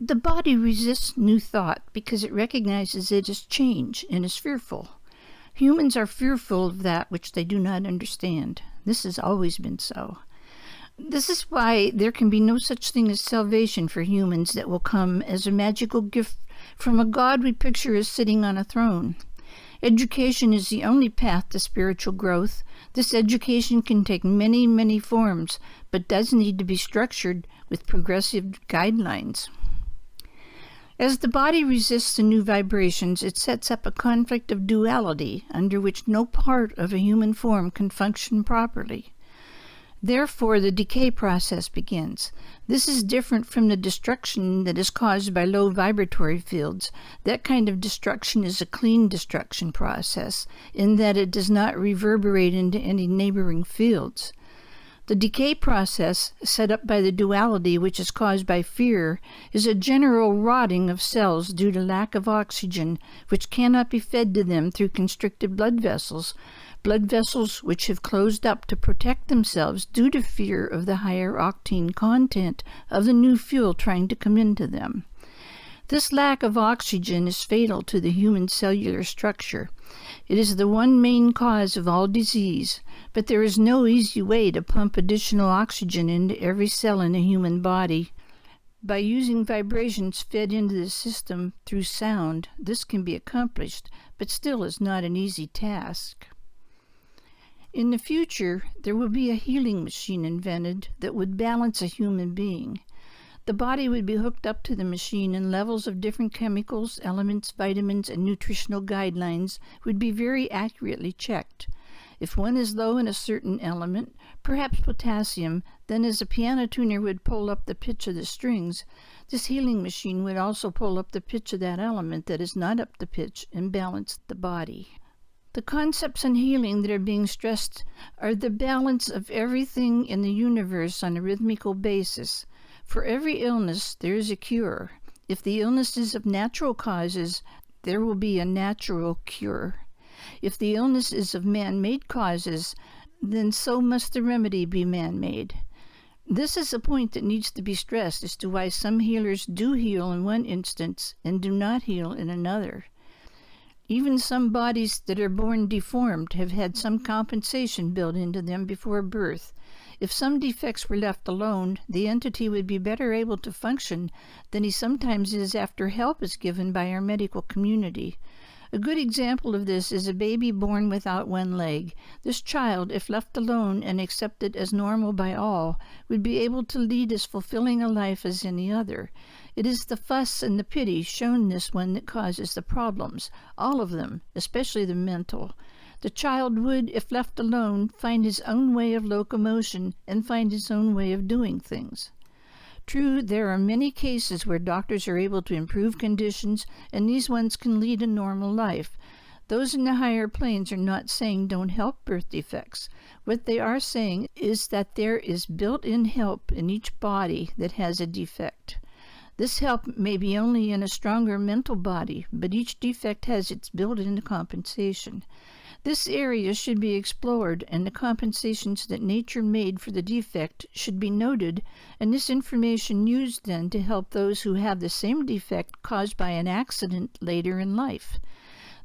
The body resists new thought because it recognizes it as change and is fearful. Humans are fearful of that which they do not understand. This has always been so. This is why there can be no such thing as salvation for humans that will come as a magical gift from a God we picture as sitting on a throne. Education is the only path to spiritual growth. This education can take many, many forms, but does need to be structured with progressive guidelines. As the body resists the new vibrations, it sets up a conflict of duality under which no part of a human form can function properly. Therefore, the decay process begins. This is different from the destruction that is caused by low vibratory fields. That kind of destruction is a clean destruction process, in that it does not reverberate into any neighboring fields. The decay process, set up by the duality, which is caused by fear, is a general rotting of cells due to lack of oxygen, which cannot be fed to them through constricted blood vessels which have closed up to protect themselves due to fear of the higher octane content of the new fuel trying to come into them. This lack of oxygen is fatal to the human cellular structure. It is the one main cause of all disease, but there is no easy way to pump additional oxygen into every cell in a human body. By using vibrations fed into the system through sound, this can be accomplished, but still is not an easy task. In the future, there will be a healing machine invented that would balance a human being. The body would be hooked up to the machine, and levels of different chemicals, elements, vitamins, and nutritional guidelines would be very accurately checked. If one is low in a certain element, perhaps potassium, then as a piano tuner would pull up the pitch of the strings, this healing machine would also pull up the pitch of that element that is not up to pitch and balance the body. The concepts in healing that are being stressed are the balance of everything in the universe on a rhythmical basis. For every illness, there is a cure. If the illness is of natural causes, there will be a natural cure. If the illness is of man-made causes, then so must the remedy be man-made. This is a point that needs to be stressed as to why some healers do heal in one instance and do not heal in another. Even some bodies that are born deformed have had some compensation built into them before birth. If some defects were left alone, the entity would be better able to function than he sometimes is after help is given by our medical community. A good example of this is a baby born without one leg. This child, if left alone and accepted as normal by all, would be able to lead as fulfilling a life as any other. It is the fuss and the pity shown this one that causes the problems, all of them, especially the mental. The child would, if left alone, find his own way of locomotion and find his own way of doing things. True, there are many cases where doctors are able to improve conditions, and these ones can lead a normal life. Those in the higher planes are not saying don't help birth defects. What they are saying is that there is built-in help in each body that has a defect. This help may be only in a stronger mental body, but each defect has its built-in compensation. This area should be explored, and the compensations that nature made for the defect should be noted, and this information used then to help those who have the same defect caused by an accident later in life.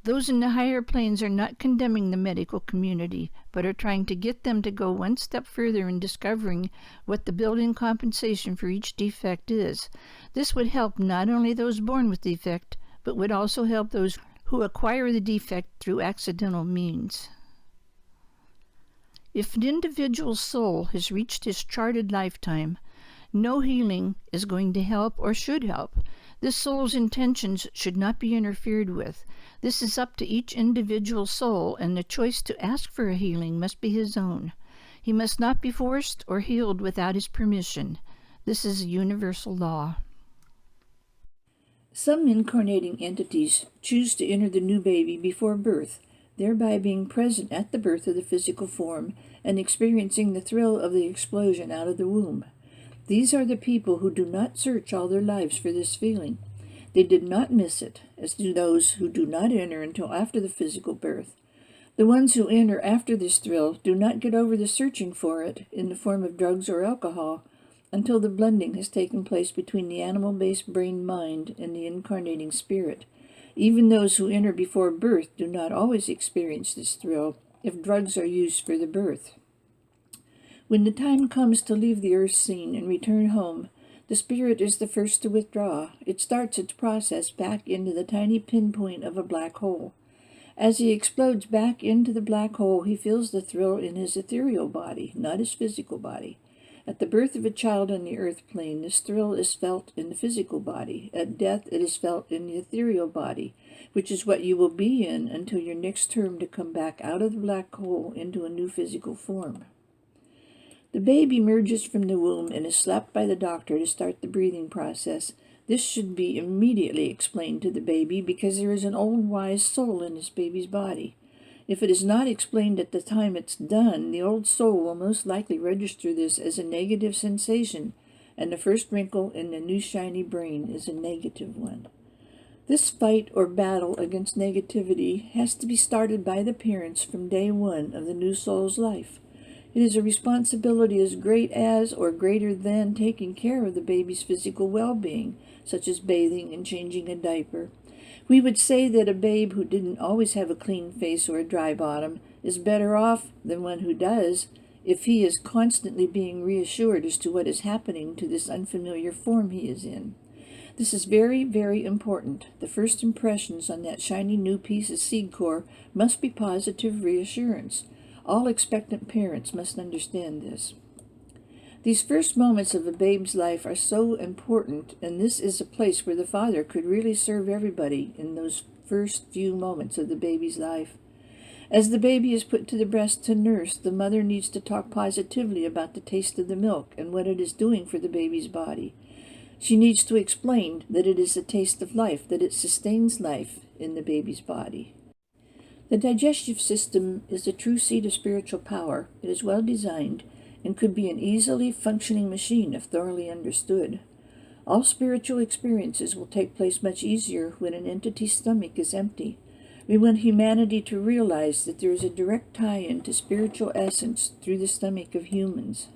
Those in the higher planes are not condemning the medical community, but are trying to get them to go one step further in discovering what the built-in compensation for each defect is. This would help not only those born with defect, but would also help those who acquire the defect through accidental means. If an individual's soul has reached his charted lifetime, no healing is going to help or should help. This soul's intentions should not be interfered with. This is up to each individual soul, and the choice to ask for a healing must be his own. He must not be forced or healed without his permission. This is a universal law. Some incarnating entities choose to enter the new baby before birth, thereby being present at the birth of the physical form and experiencing the thrill of the explosion out of the womb. These are the people who do not search all their lives for this feeling. They did not miss it, as do those who do not enter until after the physical birth. The ones who enter after this thrill do not get over the searching for it in the form of drugs or alcohol. until the blending has taken place between the animal-based brain-mind and the incarnating spirit. Even those who enter before birth do not always experience this thrill if drugs are used for the birth. When the time comes to leave the earth scene and return home, the spirit is the first to withdraw. It starts its process back into the tiny pinpoint of a black hole. As he explodes back into the black hole, he feels the thrill in his ethereal body, not his physical body. At the birth of a child on the earth plane, this thrill is felt in the physical body. At death, it is felt in the ethereal body, which is what you will be in until your next term to come back out of the black hole into a new physical form. The babe emerges from the womb and is slapped by the doctor to start the breathing process. This should be immediately explained to the baby because there is an old wise soul in this baby's body. If it is not explained at the time it's done, the old soul will most likely register this as a negative sensation, and the first wrinkle in the new shiny brain is a negative one. This fight or battle against negativity has to be started by the parents from day one of the new soul's life. It is a responsibility as great as or greater than taking care of the baby's physical well-being, such as bathing and changing a diaper. We would say that a babe who didn't always have a clean face or a dry bottom is better off than one who does, if he is constantly being reassured as to what is happening to this unfamiliar form he is in. This is very, very important. The first impressions on that shiny new piece of seed core must be positive reassurance. All expectant parents must understand this. These first moments of a babe's life are so important, and this is a place where the father could really serve everybody in those first few moments of the baby's life. As the baby is put to the breast to nurse, the mother needs to talk positively about the taste of the milk and what it is doing for the baby's body. She needs to explain that it is a taste of life, that it sustains life in the baby's body. The digestive system is a true seat of spiritual power. It is well designed and could be an easily functioning machine if thoroughly understood. All spiritual experiences will take place much easier when an entity's stomach is empty. We want humanity to realize that there is a direct tie-in to spiritual essence through the stomach of humans.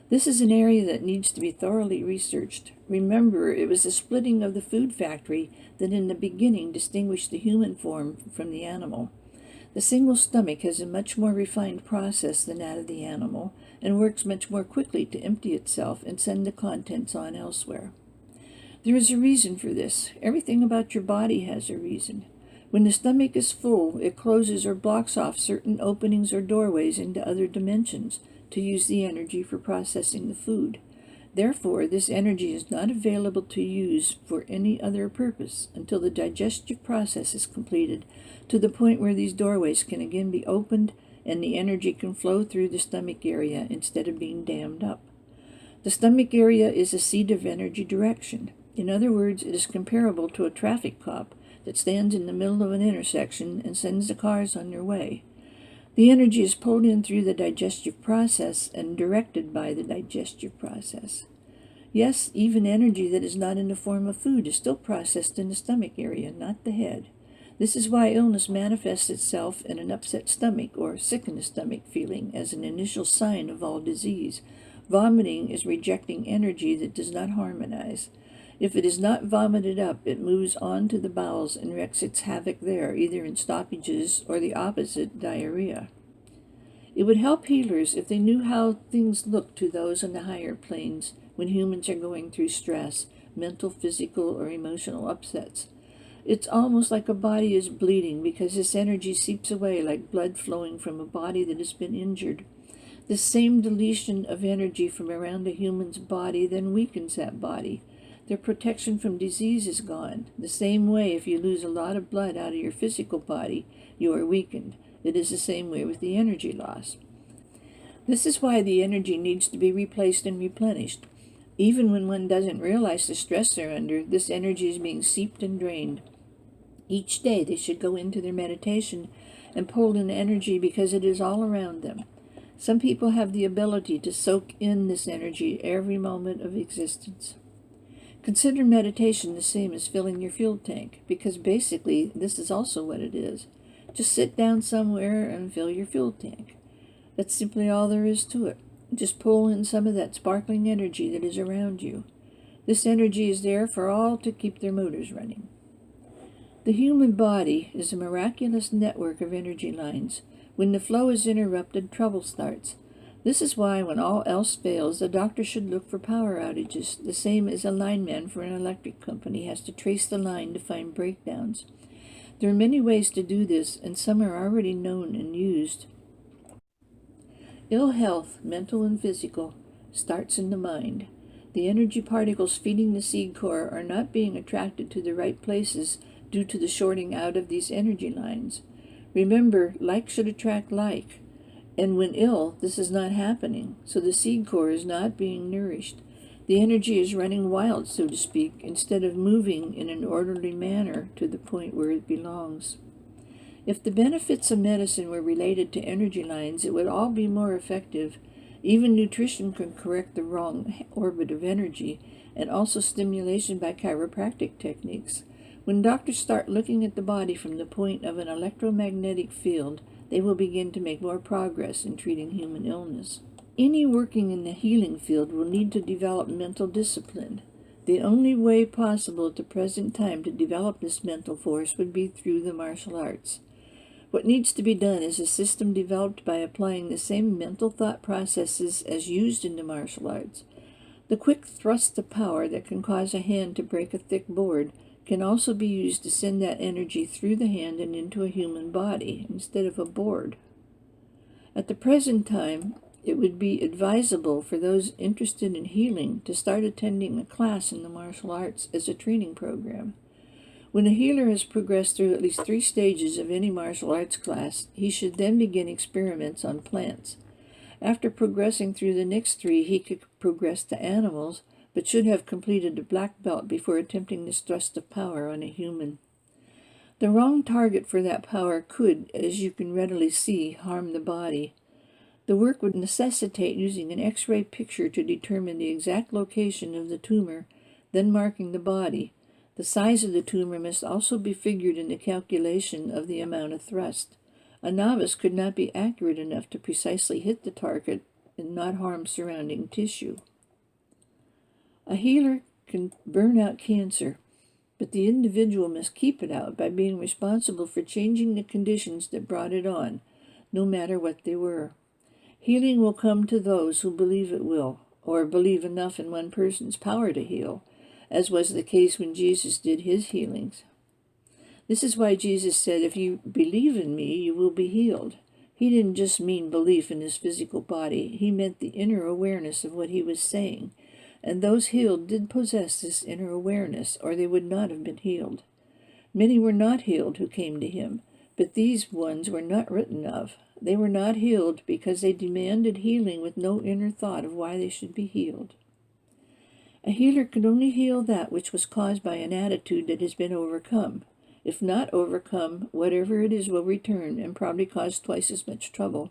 This is an area that needs to be thoroughly researched. Remember, it was the splitting of the food factory that in the beginning distinguished the human form from the animal. The single stomach has a much more refined process than that of the animal, and works much more quickly to empty itself and send the contents on elsewhere. There is a reason for this. Everything about your body has a reason. When the stomach is full, it closes or blocks off certain openings or doorways into other dimensions to use the energy for processing the food. Therefore, this energy is not available to use for any other purpose until the digestive process is completed, to the point where these doorways can again be opened and the energy can flow through the stomach area instead of being dammed up. The stomach area is a seat of energy direction. In other words, it is comparable to a traffic cop that stands in the middle of an intersection and sends the cars on their way. The energy is pulled in through the digestive process and directed by the digestive process. Yes, even energy that is not in the form of food is still processed in the stomach area, not the head. This is why illness manifests itself in an upset stomach or sick in the stomach feeling as an initial sign of all disease. Vomiting is rejecting energy that does not harmonize. If it is not vomited up, it moves on to the bowels and wreaks its havoc there, either in stoppages or the opposite, diarrhea. It would help healers if they knew how things look to those on the higher planes when humans are going through stress, mental, physical, or emotional upsets. It's almost like a body is bleeding because this energy seeps away like blood flowing from a body that has been injured. This same deletion of energy from around a human's body then weakens that body. Their protection from disease is gone. The same way, if you lose a lot of blood out of your physical body, you are weakened. It is the same way with the energy loss. This is why the energy needs to be replaced and replenished. Even when one doesn't realize the stress they're under, this energy is being seeped and drained. Each day they should go into their meditation and pull in energy because it is all around them. Some people have the ability to soak in this energy every moment of existence. Consider meditation the same as filling your fuel tank, because basically this is also what it is. Just sit down somewhere and fill your fuel tank. That's simply all there is to it. Just pull in some of that sparkling energy that is around you. This energy is there for all to keep their motors running. The human body is a miraculous network of energy lines. When the flow is interrupted, trouble starts. This is why, when all else fails, the doctor should look for power outages, the same as a lineman for an electric company has to trace the line to find breakdowns. There are many ways to do this, and some are already known and used. Ill health, mental and physical, starts in the mind. The energy particles feeding the seed core are not being attracted to the right places due to the shorting out of these energy lines. Remember, like should attract like. And when ill, this is not happening, so the seed core is not being nourished. The energy is running wild, so to speak, instead of moving in an orderly manner to the point where it belongs. If the benefits of medicine were related to energy lines, it would all be more effective. Even nutrition can correct the wrong orbit of energy, and also stimulation by chiropractic techniques. When doctors start looking at the body from the point of an electromagnetic field, they will begin to make more progress in treating human illness. Any working in the healing field will need to develop mental discipline. The only way possible at the present time to develop this mental force would be through the martial arts. What needs to be done is a system developed by applying the same mental thought processes as used in the martial arts. The quick thrust of power that can cause a hand to break a thick board can also be used to send that energy through the hand and into a human body instead of a board. At the present time, it would be advisable for those interested in healing to start attending a class in the martial arts as a training program. When a healer has progressed through at least 3 stages of any martial arts class, he should then begin experiments on plants. After progressing through the next 3, he could progress to animals, but should have completed a black belt before attempting this thrust of power on a human. The wrong target for that power could, as you can readily see, harm the body. The work would necessitate using an X-ray picture to determine the exact location of the tumor, then marking the body. The size of the tumor must also be figured in the calculation of the amount of thrust. A novice could not be accurate enough to precisely hit the target and not harm surrounding tissue. A healer can burn out cancer, but the individual must keep it out by being responsible for changing the conditions that brought it on, no matter what they were. Healing will come to those who believe it will, or believe enough in one person's power to heal, as was the case when Jesus did his healings. This is why Jesus said, "If you believe in me, you will be healed." He didn't just mean belief in his physical body. He meant the inner awareness of what he was saying. And those healed did possess this inner awareness, or they would not have been healed. Many were not healed who came to him, but these ones were not written of. They were not healed because they demanded healing with no inner thought of why they should be healed. A healer can only heal that which was caused by an attitude that has been overcome. If not overcome, whatever it is will return and probably cause twice as much trouble.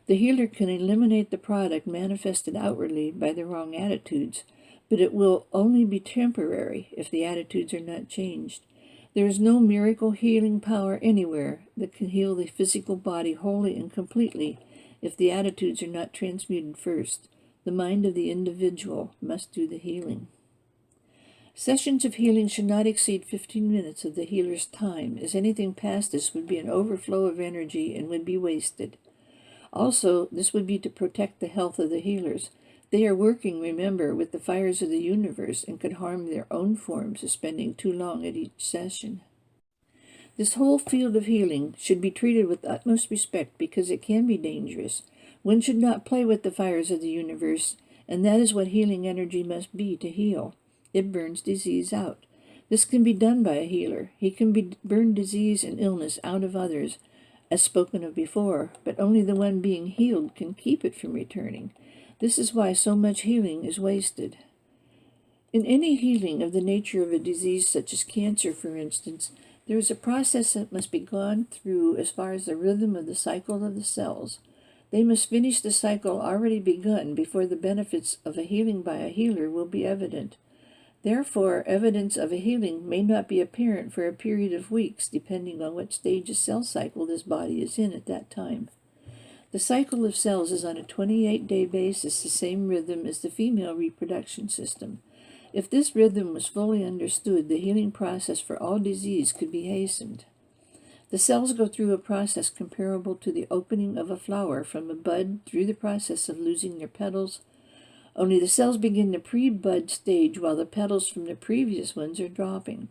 The healer can eliminate the product manifested outwardly by the wrong attitudes, but it will only be temporary if the attitudes are not changed. There is no miracle healing power anywhere that can heal the physical body wholly and completely if the attitudes are not transmuted first. The mind of the individual must do the healing. Sessions of healing should not exceed 15 minutes of the healer's time, as anything past this would be an overflow of energy and would be wasted. Also, this would be to protect the health of the healers. They are working, remember, with the fires of the universe and could harm their own forms of spending too long at each session. This whole field of healing should be treated with utmost respect because it can be dangerous. One should not play with the fires of the universe, and that is what healing energy must be to heal. It burns disease out. This can be done by a healer. He can burn disease and illness out of others, as spoken of before, but only the one being healed can keep it from returning. This is why so much healing is wasted. In any healing of the nature of a disease such as cancer, for instance, there is a process that must be gone through as far as the rhythm of the cycle of the cells. They must finish the cycle already begun before the benefits of a healing by a healer will be evident. Therefore, evidence of a healing may not be apparent for a period of weeks, depending on what stage of cell cycle this body is in at that time. The cycle of cells is on a 28-day basis the same rhythm as the female reproduction system. If this rhythm was fully understood, the healing process for all disease could be hastened. The cells go through a process comparable to the opening of a flower from a bud through the process of losing their petals, only the cells begin the pre-bud stage while the petals from the previous ones are dropping.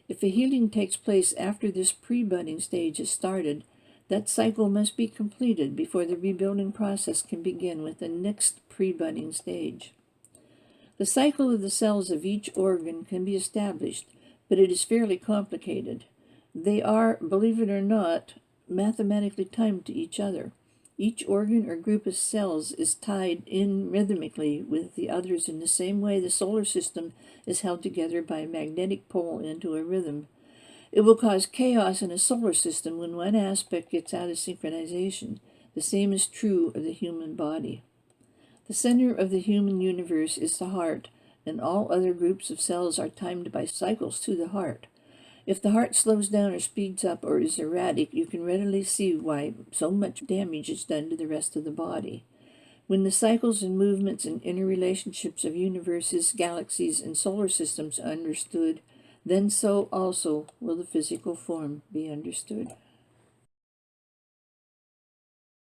If a healing takes place after this pre-budding stage is started, that cycle must be completed before the rebuilding process can begin with the next pre-budding stage. The cycle of the cells of each organ can be established, but it is fairly complicated. They are, believe it or not, mathematically timed to each other. Each organ or group of cells is tied in rhythmically with the others in the same way the solar system is held together by a magnetic pole into a rhythm. It will cause chaos in a solar system when one aspect gets out of synchronization. The same is true of the human body. The center of the human universe is the heart, and all other groups of cells are timed by cycles to the heart. If the heart slows down or speeds up or is erratic, you can readily see why so much damage is done to the rest of the body. When the cycles and movements and interrelationships of universes, galaxies, and solar systems are understood, then so also will the physical form be understood.